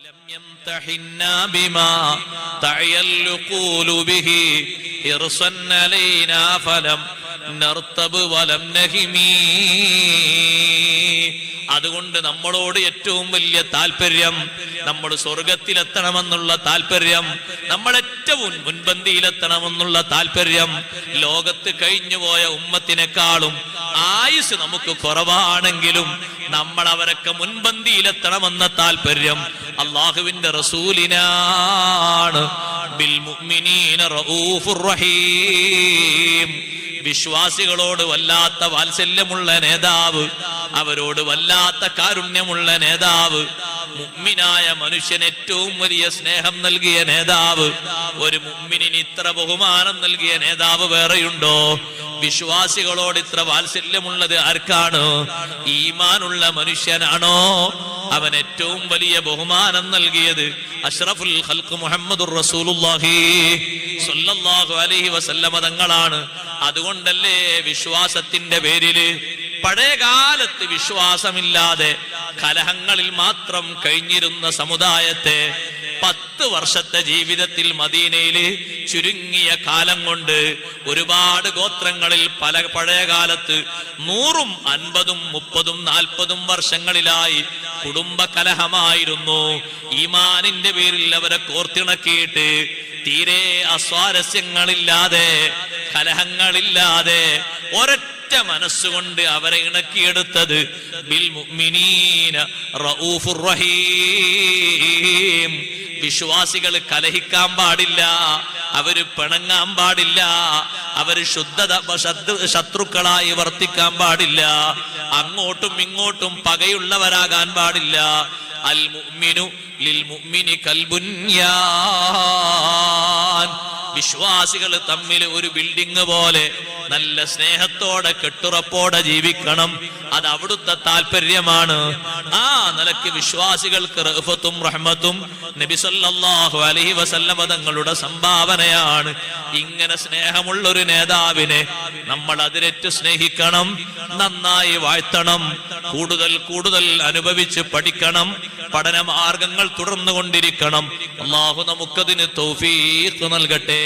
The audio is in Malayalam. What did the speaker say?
ലം യംതഹിന്നാ ബിമാ തഅയല്ലു ബിഹി ഇർസൻ അലൈനാ ഫലം നർതബ് വലം നഹിമീ. അതുകൊണ്ട് നമ്മളോട് ഏറ്റവും വലിയ താല്പര്യം നമ്മൾ സ്വർഗത്തിലെത്തണമെന്നുള്ള താല്പര്യം, നമ്മൾ ഏറ്റവും മുൻപന്തിയിലെത്തണമെന്നുള്ള താല്പര്യം. ലോകത്ത് കഴിഞ്ഞുപോയ ഉമ്മത്തിനേക്കാളും ആയുസ് നമുക്ക് കുറവാണെങ്കിലും നമ്മൾ അവരൊക്കെ മുൻപന്തിയിലെത്തണമെന്ന താല്പര്യം അള്ളാഹുവിന്റെ റസൂലിനാണ്. ബിൽ മുഅ്മിനീന റഊഫുർ റഹീം. വിശ്വാസികളോട് വല്ലാത്ത വാത്സല്യമുള്ള നേതാവ്, അവരോട് വല്ലാത്ത കാരുണ്യമുള്ള നേതാവ്, മുഅ്മിനായ മനുഷ്യന് ഏറ്റവും വലിയ സ്നേഹം നൽകിയ നേതാവ്, ഒരു മുഅ്മിനിന് ഇത്ര ബഹുമാനം നൽകിയ നേതാവ് വേറെയുണ്ടോ? വിശ്വാസികളോട് ഇത്ര വാത്സല്യമുള്ളത് ആർക്കാണ്? ഈമാനുള്ള മനുഷ്യനാണോ അവൻ ഏറ്റവും വലിയ ബഹുമാനം നൽകിയത്? അഷ്റഫുൽ ഖൽഖ് മുഹമ്മദുർ റസൂലുള്ളാഹി സ്വല്ലല്ലാഹു അലൈഹി വസല്ലമ തങ്ങളാണ്. അതുകൊണ്ടല്ലേ വിശ്വാസത്തിന്റെ പേരില് പഴയകാലത്ത് വിശ്വാസമില്ലാതെ കലഹങ്ങളിൽ മാത്രം കഴിഞ്ഞിരുന്ന സമുദായത്തെ 10 വർഷത്തെ ജീവിതത്തിൽ മദീനയില് ചുരുങ്ങിയ കാലം കൊണ്ട് ഒരുപാട് ഗോത്രങ്ങളിൽ പഴയകാലത്ത് 100ഉം 50ഉം 30ഉം 40ഉം വർഷങ്ങളിലായി കുടുംബ കലഹമായിരുന്നു. ഈമാനിന്റെ പേരിൽ അവരെ കോർത്തിണക്കിയിട്ട് തീരെ അസ്വാരസ്യങ്ങളില്ലാതെ കലഹങ്ങളില്ലാതെ ഒരൊറ്റ മനസ്സുകൊണ്ട് അവരെ ഇണക്കിയെടുത്തത് ബിൽ മുഅ്മിനീന റഊഫുർ റഹീം. വിശ്വാസികൾ കലഹിക്കാൻ പാടില്ല, അവര് പിണങ്ങാൻ പാടില്ല, അവര് ശത്രുക്കളായി വർത്തിക്കാൻ പാടില്ല, അങ്ങോട്ടും ഇങ്ങോട്ടും പകയുള്ളവരാകാൻ പാടില്ല. അൽ മുഅ്മിനു ലിൽ മുഅ്മിനി കൽ ബുൻയാൻ. വിശ്വാസികൾ തമ്മിൽ ഒരു ബിൽഡിംഗ് പോലെ നല്ല സ്നേഹത്തോടെ കെട്ടുറപ്പോടെ ജീവിക്കണം. അത് അവിടുത്തെ താല്പര്യമാണ്. ആ നിലയ്ക്ക് വിശ്വാസികൾക്ക് റഅഫത്തും റഹ്മത്തും നബി സല്ലല്ലാഹു അലൈഹി വസല്ലമ തങ്ങളുടെ സംഭാവനയാണ്. ഇങ്ങനെ സ്നേഹമുള്ള ഒരു നേതാവിനെ നമ്മൾ അതിരറ്റ് സ്നേഹിക്കണം, നന്നായി വാഴ്ത്തണം, കൂടുതൽ കൂടുതൽ അനുഭവിച്ച് പഠിക്കണം, പഠനമാർഗങ്ങൾ തുടർന്നുകൊണ്ടിരിക്കണം. അല്ലാഹു നമുക്കതിന് തൗഫീഖ് നൽകട്ടെ.